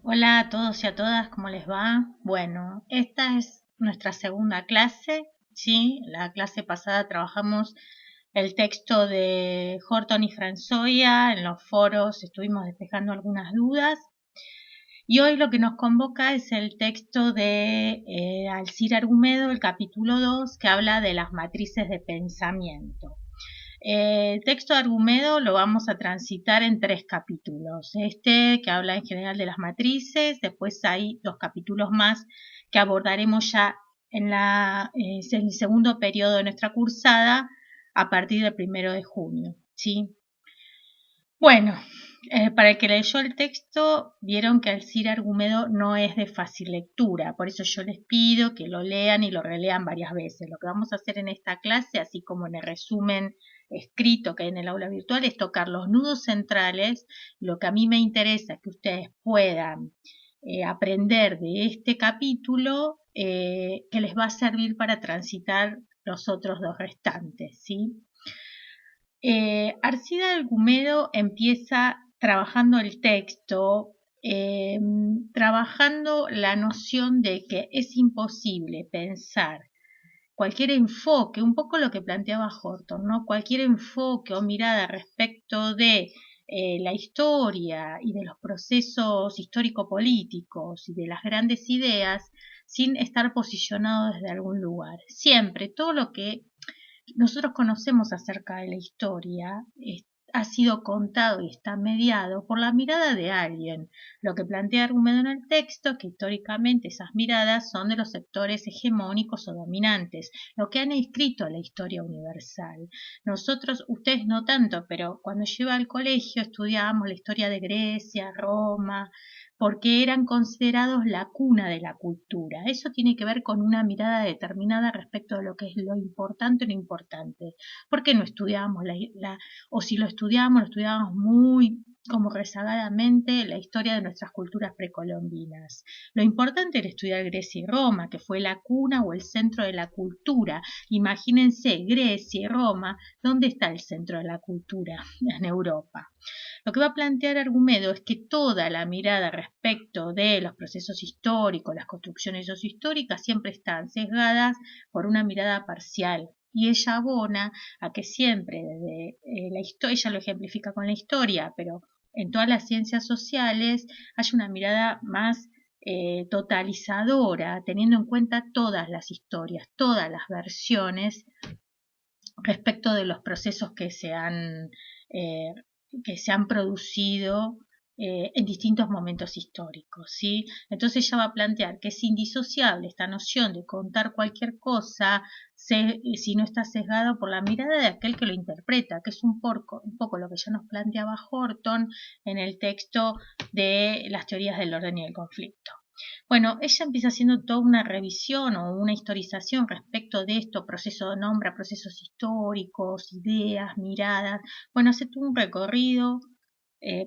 Hola a todos y a todas, ¿cómo les va? Bueno, esta es nuestra segunda clase, ¿sí? La clase pasada trabajamos el texto de Horton y Franzoia, en los foros estuvimos despejando algunas dudas y hoy lo que nos convoca es el texto de Alcira Argumedo, el capítulo 2, que habla de las matrices de pensamiento. El texto de Argumedo lo vamos a transitar en 3 capítulos. Este que habla en general de las matrices, después hay 2 capítulos más que abordaremos ya en el segundo periodo de nuestra cursada a partir del 1 de junio. ¿Sí? Bueno, para el que leyó el texto, vieron que Alcira Argumedo no es de fácil lectura, por eso yo les pido que lo lean y lo relean varias veces. Lo que vamos a hacer en esta clase, así como en el resumen escrito que hay en el aula virtual, es tocar los nudos centrales. Lo que a mí me interesa es que ustedes puedan aprender de este capítulo que les va a servir para transitar los otros 2 restantes, ¿sí? Arcida Argumedo empieza trabajando el texto, trabajando la noción de que es imposible pensar cualquier enfoque, un poco lo que planteaba Horton, ¿no? Cualquier enfoque o mirada respecto de la historia y de los procesos histórico-políticos y de las grandes ideas sin estar posicionado desde algún lugar. Siempre, todo lo que nosotros conocemos acerca de la historia ha sido contado y está mediado por la mirada de alguien. Lo que plantea Argumedo en el texto es que históricamente esas miradas son de los sectores hegemónicos o dominantes, lo que han escrito la historia universal. Nosotros, ustedes no tanto, pero cuando yo iba al colegio estudiábamos la historia de Grecia, Roma, porque eran considerados la cuna de la cultura. Eso tiene que ver con una mirada determinada respecto de lo que es lo importante o no importante. Porque no estudiábamos o si lo estudiábamos muy como rezagadamente la historia de nuestras culturas precolombinas. Lo importante era estudiar Grecia y Roma, que fue la cuna o el centro de la cultura. Imagínense Grecia y Roma, ¿dónde está el centro de la cultura? En Europa. Lo que va a plantear Argumedo es que toda la mirada respecto de los procesos históricos, las construcciones sociohistóricas, siempre están sesgadas por una mirada parcial. Y ella abona a que siempre desde la historia, ella lo ejemplifica con la historia, pero en todas las ciencias sociales hay una mirada más totalizadora, teniendo en cuenta todas las historias, todas las versiones respecto de los procesos eh, que se han producido en distintos momentos históricos, ¿sí? Entonces ella va a plantear que es indisociable esta noción de contar cualquier cosa si no está sesgado por la mirada de aquel que lo interpreta, que es un poco lo que ya nos planteaba Horton en el texto de las teorías del orden y el conflicto. Bueno, ella empieza haciendo toda una revisión o una historización respecto de esto, nombra procesos históricos, ideas, miradas. Bueno, hace todo un recorrido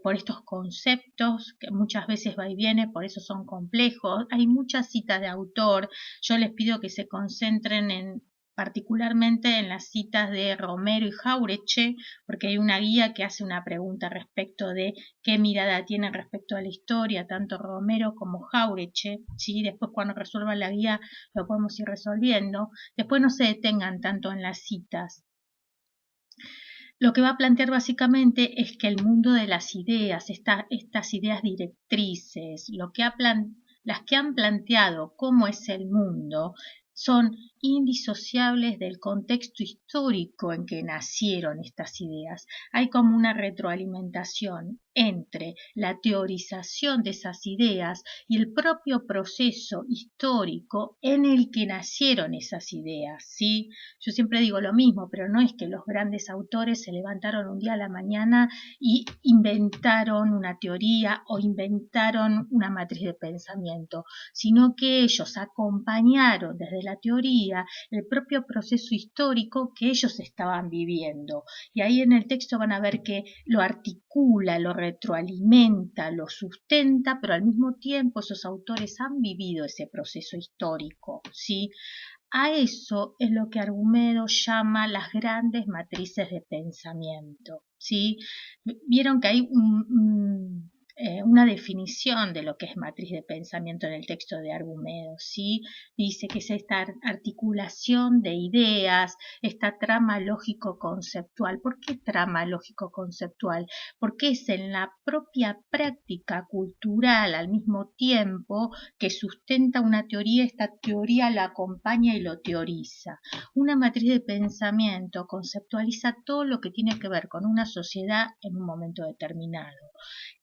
por estos conceptos que muchas veces va y viene, por eso son complejos. Hay muchas citas de autor. Yo les pido que se concentren particularmente en las citas de Romero y Jauretche, porque hay una guía que hace una pregunta respecto de qué mirada tienen respecto a la historia, tanto Romero como Jauretche, ¿sí? Después cuando resuelvan la guía lo podemos ir resolviendo. Después no se detengan tanto en las citas. Lo que va a plantear básicamente es que el mundo de las ideas, estas ideas directrices, las que han planteado cómo es el mundo, son indisociables del contexto histórico en que nacieron estas ideas. Hay como una retroalimentación entre la teorización de esas ideas y el propio proceso histórico en el que nacieron esas ideas, ¿sí? Yo siempre digo lo mismo, pero no es que los grandes autores se levantaron un día a la mañana y inventaron una teoría o inventaron una matriz de pensamiento, sino que ellos acompañaron desde la teoría el propio proceso histórico que ellos estaban viviendo. Y ahí en el texto van a ver que lo articula, lo retroalimenta, lo sustenta, pero al mismo tiempo esos autores han vivido ese proceso histórico, ¿sí? A eso es lo que Argumedo llama las grandes matrices de pensamiento, ¿sí? Vieron que hay una definición de lo que es matriz de pensamiento en el texto de Argumedo, ¿sí? Dice que es esta articulación de ideas, esta trama lógico-conceptual. ¿Por qué trama lógico-conceptual? Porque es en la propia práctica cultural al mismo tiempo que sustenta una teoría, esta teoría la acompaña y lo teoriza. Una matriz de pensamiento conceptualiza todo lo que tiene que ver con una sociedad en un momento determinado.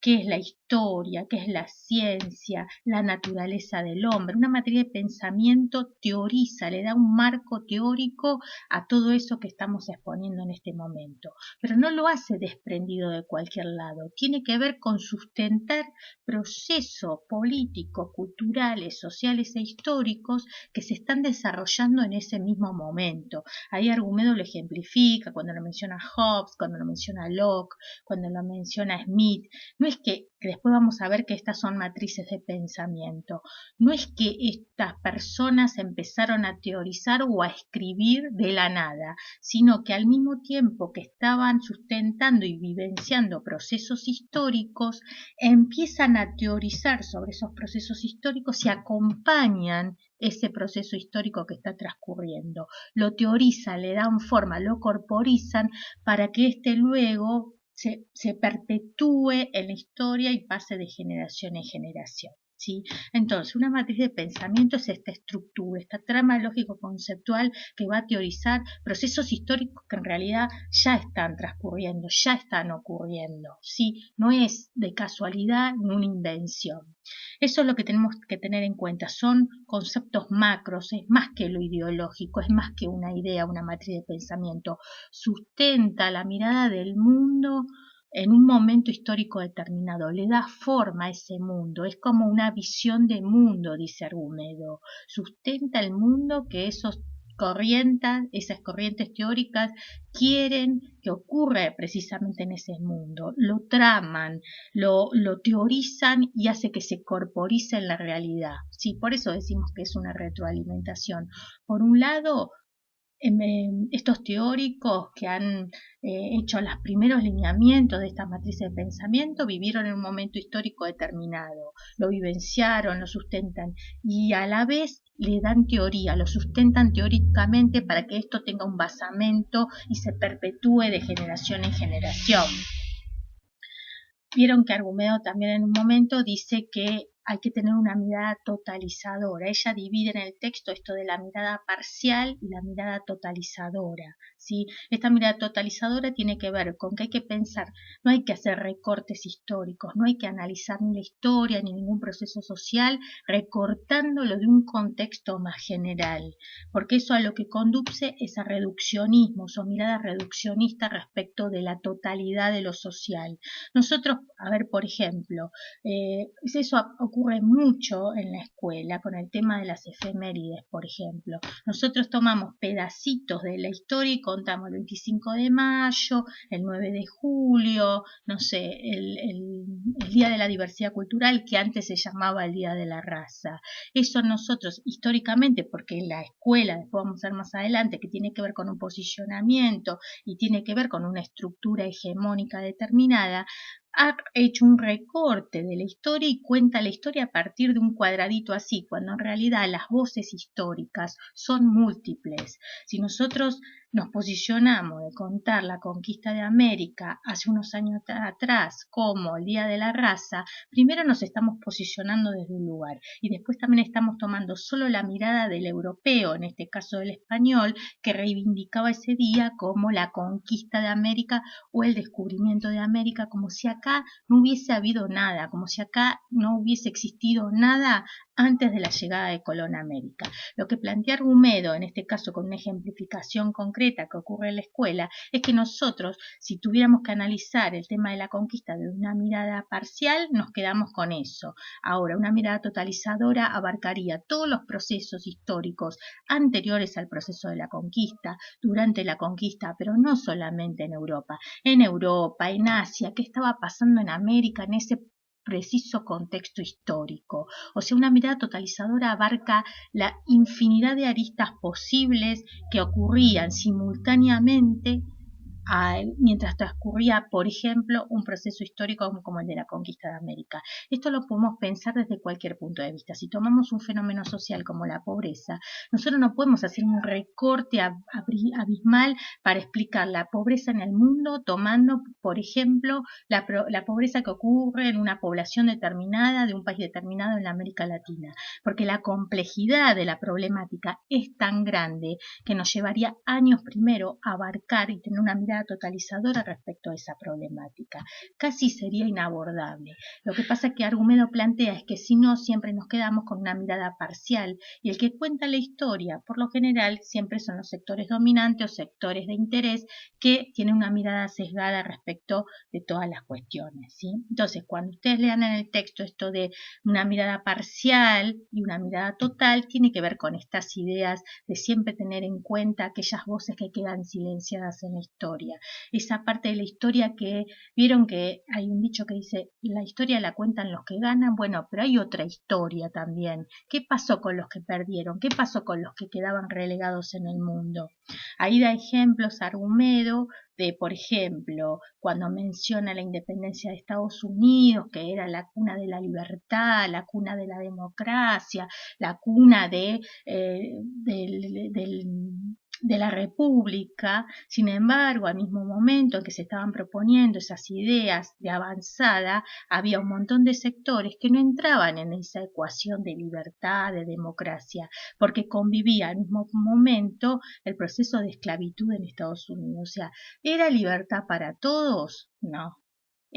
¿Qué es la historia? ¿Qué es la ciencia? La naturaleza del hombre. Una matriz de pensamiento teoriza, le da un marco teórico a todo eso que estamos exponiendo en este momento. Pero no lo hace desprendido de cualquier lado. Tiene que ver con sustentar procesos políticos, culturales, sociales e históricos que se están desarrollando en ese mismo momento. Ahí Argumedo lo ejemplifica cuando lo menciona Hobbes, cuando lo menciona Locke, cuando lo menciona Smith. No es que después vamos a ver que estas son matrices de pensamiento. No es que estas personas empezaron a teorizar o a escribir de la nada, sino que al mismo tiempo que estaban sustentando y vivenciando procesos históricos, empiezan a teorizar sobre esos procesos históricos y acompañan ese proceso histórico que está transcurriendo. Lo teorizan, le dan forma, lo corporizan para que éste luego se perpetúe en la historia y pase de generación en generación. ¿Sí? Entonces, una matriz de pensamiento es esta estructura, esta trama lógico-conceptual que va a teorizar procesos históricos que en realidad ya están transcurriendo, ya están ocurriendo, ¿sí? No es de casualidad ni una invención. Eso es lo que tenemos que tener en cuenta, son conceptos macros, es más que lo ideológico, es más que una idea, una matriz de pensamiento, sustenta la mirada del mundo en un momento histórico determinado, le da forma a ese mundo, es como una visión de mundo, dice Argumedo, sustenta el mundo que esas corrientes teóricas quieren que ocurra precisamente en ese mundo, lo traman, lo teorizan y hace que se corporice en la realidad. Sí, por eso decimos que es una retroalimentación. Por un lado, estos teóricos que han hecho los primeros lineamientos de esta matriz de pensamiento vivieron en un momento histórico determinado, lo vivenciaron, lo sustentan y a la vez le dan teoría, lo sustentan teóricamente para que esto tenga un basamento y se perpetúe de generación en generación. Vieron que Argumedo también en un momento dice que hay que tener una mirada totalizadora. Ella divide en el texto esto de la mirada parcial y la mirada totalizadora, ¿sí? Esta mirada totalizadora tiene que ver con que hay que pensar, no hay que hacer recortes históricos, no hay que analizar ni la historia ni ningún proceso social recortándolo de un contexto más general, porque eso a lo que conduce es a reduccionismos o mirada reduccionista respecto de la totalidad de lo social. Nosotros, a ver, por ejemplo, eso ocurre mucho en la escuela con el tema de las efemérides, por ejemplo. Nosotros tomamos pedacitos de la historia y contamos el 25 de mayo, el 9 de julio, no sé, el Día de la Diversidad Cultural, que antes se llamaba el Día de la Raza. Eso nosotros históricamente, porque en la escuela, después vamos a ver más adelante, que tiene que ver con un posicionamiento y tiene que ver con una estructura hegemónica determinada, ha hecho un recorte de la historia y cuenta la historia a partir de un cuadradito así, cuando en realidad las voces históricas son múltiples. Si nosotros nos posicionamos de contar la conquista de América hace unos años atrás como el Día de la Raza, primero nos estamos posicionando desde un lugar y después también estamos tomando solo la mirada del europeo, en este caso del español, que reivindicaba ese día como la conquista de América o el descubrimiento de América, como si acá no hubiese habido nada, como si acá no hubiese existido nada antes de la llegada de Colón a América. Lo que plantea Argumedo, en este caso con una ejemplificación concreta que ocurre en la escuela, es que nosotros, si tuviéramos que analizar el tema de la conquista de una mirada parcial, nos quedamos con eso. Ahora, una mirada totalizadora abarcaría todos los procesos históricos anteriores al proceso de la conquista, durante la conquista, pero no solamente en Europa, en Asia, qué estaba pasando en América en ese preciso contexto histórico. O sea, una mirada totalizadora abarca la infinidad de aristas posibles que ocurrían simultáneamente mientras transcurría, por ejemplo, un proceso histórico como el de la conquista de América. Esto lo podemos pensar desde cualquier punto de vista. Si tomamos un fenómeno social como la pobreza, nosotros no podemos hacer un recorte abismal para explicar la pobreza en el mundo tomando, por ejemplo, la pobreza que ocurre en una población determinada de un país determinado en la América Latina, porque la complejidad de la problemática es tan grande que nos llevaría años primero a abarcar y tener una mirada totalizadora respecto a esa problemática. Casi sería inabordable. Lo que pasa que Argumedo plantea es que si no, siempre nos quedamos con una mirada parcial, y el que cuenta la historia, por lo general, siempre son los sectores dominantes o sectores de interés que tienen una mirada sesgada respecto de todas las cuestiones, ¿sí? Entonces, cuando ustedes lean en el texto esto de una mirada parcial y una mirada total, tiene que ver con estas ideas de siempre tener en cuenta aquellas voces que quedan silenciadas en la historia. Esa parte de la historia que vieron que hay un dicho que dice, la historia la cuentan los que ganan, bueno, pero hay otra historia también. ¿Qué pasó con los que perdieron? ¿Qué pasó con los que quedaban relegados en el mundo? Ahí da ejemplos Argumedo de, por ejemplo, cuando menciona la independencia de Estados Unidos, que era la cuna de la libertad, la cuna de la democracia, la cuna de la República. Sin embargo, al mismo momento en que se estaban proponiendo esas ideas de avanzada, había un montón de sectores que no entraban en esa ecuación de libertad, de democracia, porque convivía al mismo momento el proceso de esclavitud en Estados Unidos. O sea, ¿era libertad para todos? No.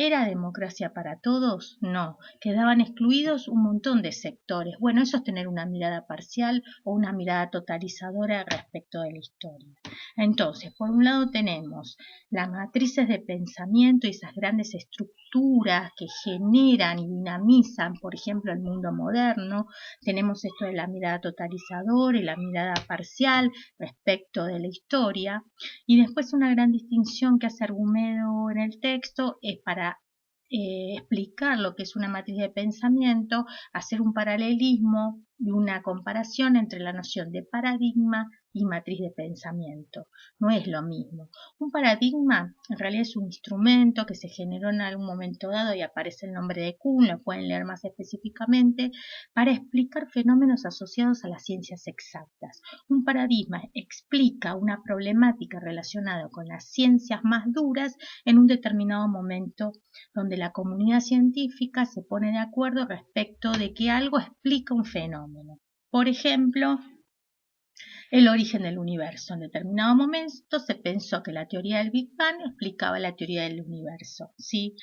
¿Era democracia para todos? No. Quedaban excluidos un montón de sectores. Bueno, eso es tener una mirada parcial o una mirada totalizadora respecto de la historia. Entonces, por un lado tenemos las matrices de pensamiento y esas grandes estructuras que generan y dinamizan, por ejemplo, el mundo moderno. Tenemos esto de la mirada totalizadora y la mirada parcial respecto de la historia. Y después una gran distinción que hace Argumedo en el texto es para explicar lo que es una matriz de pensamiento, hacer un paralelismo y una comparación entre la noción de paradigma y matriz de pensamiento. No es lo mismo. Un paradigma en realidad es un instrumento que se generó en algún momento dado y aparece el nombre de Kuhn, lo pueden leer más específicamente, para explicar fenómenos asociados a las ciencias exactas. Un paradigma explica una problemática relacionada con las ciencias más duras en un determinado momento donde la comunidad científica se pone de acuerdo respecto de que algo explica un fenómeno. Por ejemplo, el origen del universo. En determinado momento se pensó que la teoría del Big Bang explicaba la teoría del universo, ¿sí?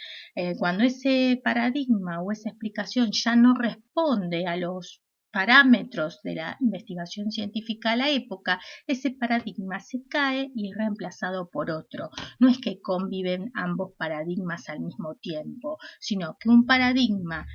Cuando ese paradigma o esa explicación ya no responde a los parámetros de la investigación científica a la época, ese paradigma se cae y es reemplazado por otro. No es que conviven ambos paradigmas al mismo tiempo, sino que un paradigma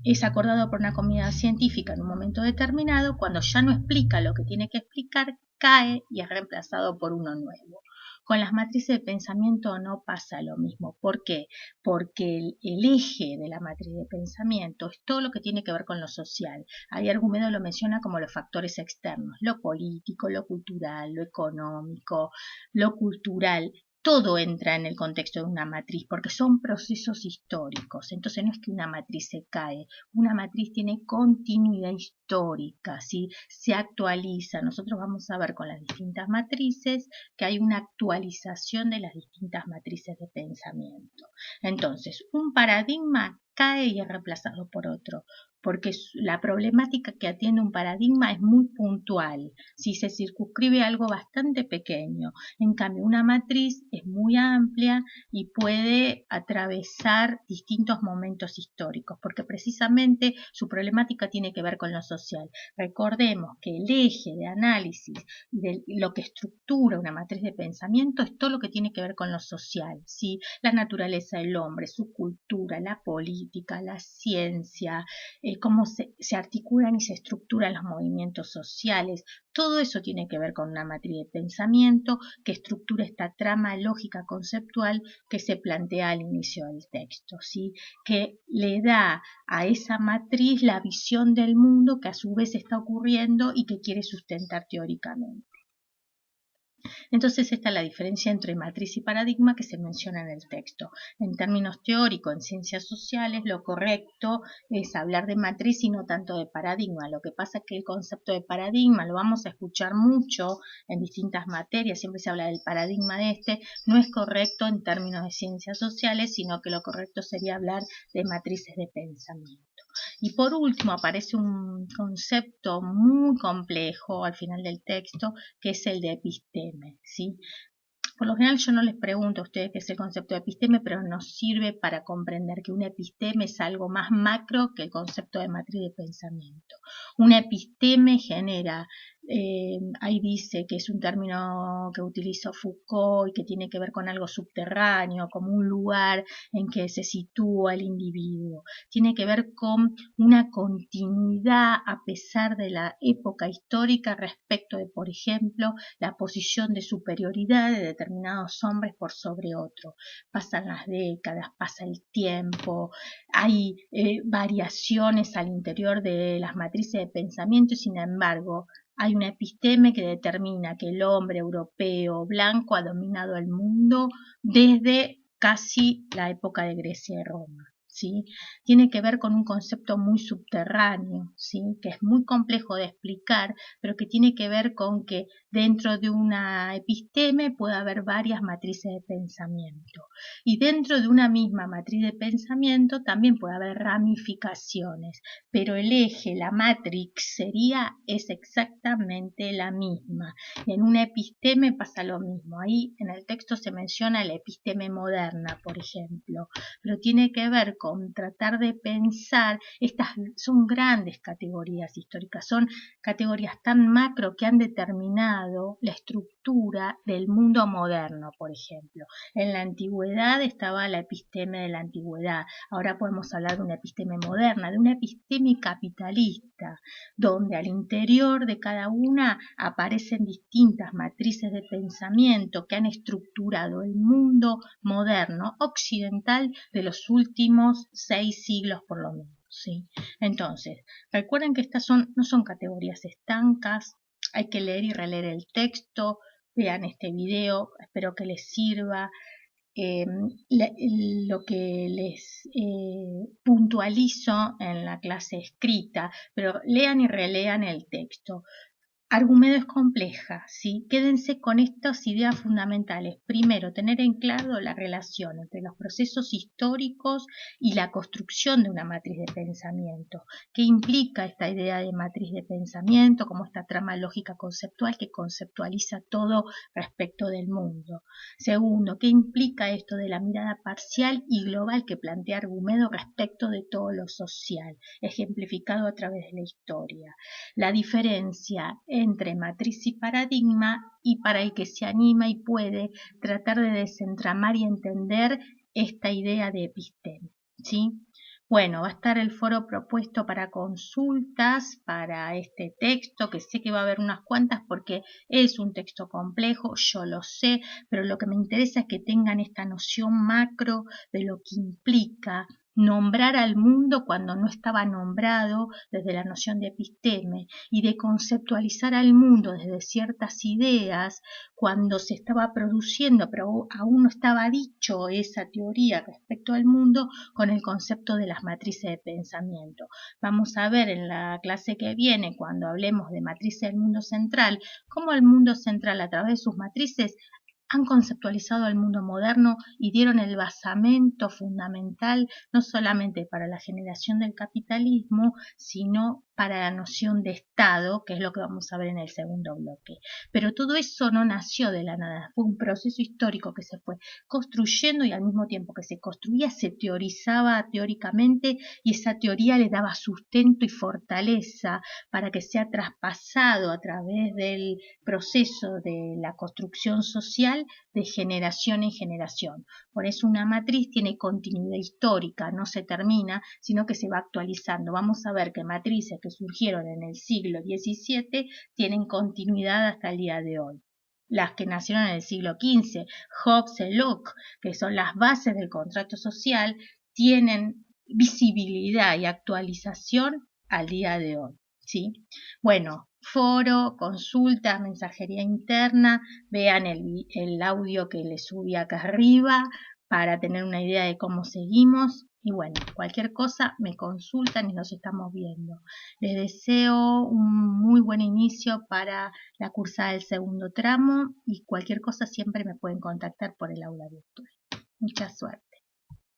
es acordado por una comunidad científica en un momento determinado, cuando ya no explica lo que tiene que explicar, cae y es reemplazado por uno nuevo. Con las matrices de pensamiento no pasa lo mismo. ¿Por qué? Porque el eje de la matriz de pensamiento es todo lo que tiene que ver con lo social. Ahí Argumedo lo menciona como los factores externos, lo político, lo cultural, lo económico, lo cultural. Todo entra en el contexto de una matriz porque son procesos históricos. Entonces no es que una matriz se cae, una matriz tiene continuidad histórica, ¿sí? Se actualiza. Nosotros vamos a ver con las distintas matrices que hay una actualización de las distintas matrices de pensamiento. Entonces, un paradigma cae y es reemplazado por otro, porque la problemática que atiende un paradigma es muy puntual, si se circunscribe a algo bastante pequeño. En cambio, una matriz es muy amplia y puede atravesar distintos momentos históricos, porque precisamente su problemática tiene que ver con lo social. Recordemos que el eje de análisis de lo que estructura una matriz de pensamiento es todo lo que tiene que ver con lo social, ¿sí? La naturaleza del hombre, su cultura, la política, la ciencia, cómo se articulan y se estructuran los movimientos sociales. Todo eso tiene que ver con una matriz de pensamiento que estructura esta trama lógica conceptual que se plantea al inicio del texto, ¿sí? Que le da a esa matriz la visión del mundo que a su vez está ocurriendo y que quiere sustentar teóricamente. Entonces esta es la diferencia entre matriz y paradigma que se menciona en el texto. En términos teóricos, en ciencias sociales, lo correcto es hablar de matriz y no tanto de paradigma. Lo que pasa es que el concepto de paradigma lo vamos a escuchar mucho en distintas materias, siempre se habla del paradigma de no es correcto en términos de ciencias sociales, sino que lo correcto sería hablar de matrices de pensamiento. Y por último aparece un concepto muy complejo al final del texto, que es el de episteme, ¿sí? Por lo general yo no les pregunto a ustedes qué es el concepto de episteme, pero nos sirve para comprender que un episteme es algo más macro que el concepto de matriz de pensamiento. Un episteme genera, ahí dice que es un término que utilizó Foucault y que tiene que ver con algo subterráneo, como un lugar en que se sitúa el individuo. Tiene que ver con una continuidad a pesar de la época histórica respecto de, por ejemplo, la posición de superioridad de determinados hombres por sobre otros. Pasan las décadas, pasa el tiempo, hay variaciones al interior de las matrices de pensamiento y sin embargo hay una episteme que determina que el hombre europeo blanco ha dominado el mundo desde casi la época de Grecia y Roma. ¿Sí? Tiene que ver con un concepto muy subterráneo, ¿sí? Que es muy complejo de explicar, pero que tiene que ver con que dentro de una episteme puede haber varias matrices de pensamiento. Y dentro de una misma matriz de pensamiento también puede haber ramificaciones, pero el eje, la matrix es exactamente la misma. En una episteme pasa lo mismo. Ahí en el texto se menciona la episteme moderna, por ejemplo, pero tiene que ver con tratar de pensar, estas son grandes categorías históricas, son categorías tan macro que han determinado la estructura del mundo moderno, por ejemplo. En la antigüedad estaba la episteme de la antigüedad, ahora podemos hablar de una episteme moderna, de una episteme capitalista, donde al interior de cada una aparecen distintas matrices de pensamiento que han estructurado el mundo moderno occidental de los últimos 6 siglos por lo menos. ¿Sí? Entonces, recuerden que estas no son categorías estancas, hay que leer y releer el texto, vean este video, espero que les sirva. Lo que les puntualizo en la clase escrita, pero lean y relean el texto. Argumedo es compleja, ¿sí? Quédense con estas ideas fundamentales. Primero, tener en claro la relación entre los procesos históricos y la construcción de una matriz de pensamiento. ¿Qué implica esta idea de matriz de pensamiento? Como esta trama lógica conceptual que conceptualiza todo respecto del mundo. Segundo, ¿qué implica esto de la mirada parcial y global que plantea Argumedo respecto de todo lo social, ejemplificado a través de la historia? La diferencia entre matriz y paradigma, y para el que se anima y puede tratar de desentramar y entender esta idea de episteme, ¿sí? Bueno, va a estar el foro propuesto para consultas para este texto, que sé que va a haber unas cuantas porque es un texto complejo, yo lo sé, pero lo que me interesa es que tengan esta noción macro de lo que implica nombrar al mundo cuando no estaba nombrado desde la noción de episteme y de conceptualizar al mundo desde ciertas ideas cuando se estaba produciendo, pero aún no estaba dicho esa teoría respecto al mundo con el concepto de las matrices de pensamiento. Vamos a ver en la clase que viene, cuando hablemos de matrices del mundo central, cómo el mundo central a través de sus matrices han conceptualizado el mundo moderno y dieron el basamento fundamental no solamente para la generación del capitalismo, sino para la noción de Estado, que es lo que vamos a ver en el segundo bloque. Pero todo eso no nació de la nada, fue un proceso histórico que se fue construyendo y al mismo tiempo que se construía se teorizaba teóricamente y esa teoría le daba sustento y fortaleza para que sea traspasado a través del proceso de la construcción social de generación en generación. Por eso una matriz tiene continuidad histórica, no se termina, sino que se va actualizando. Vamos a ver que matrices que surgieron en el siglo XVII tienen continuidad hasta el día de hoy. Las que nacieron en el siglo XV, Hobbes y Locke, que son las bases del contrato social, tienen visibilidad y actualización al día de hoy. ¿Sí? Bueno, foro, consultas, mensajería interna, vean el audio que les subí acá arriba para tener una idea de cómo seguimos. Y bueno, cualquier cosa me consultan y nos estamos viendo. Les deseo un muy buen inicio para la cursada del segundo tramo y cualquier cosa siempre me pueden contactar por el aula virtual. Mucha suerte.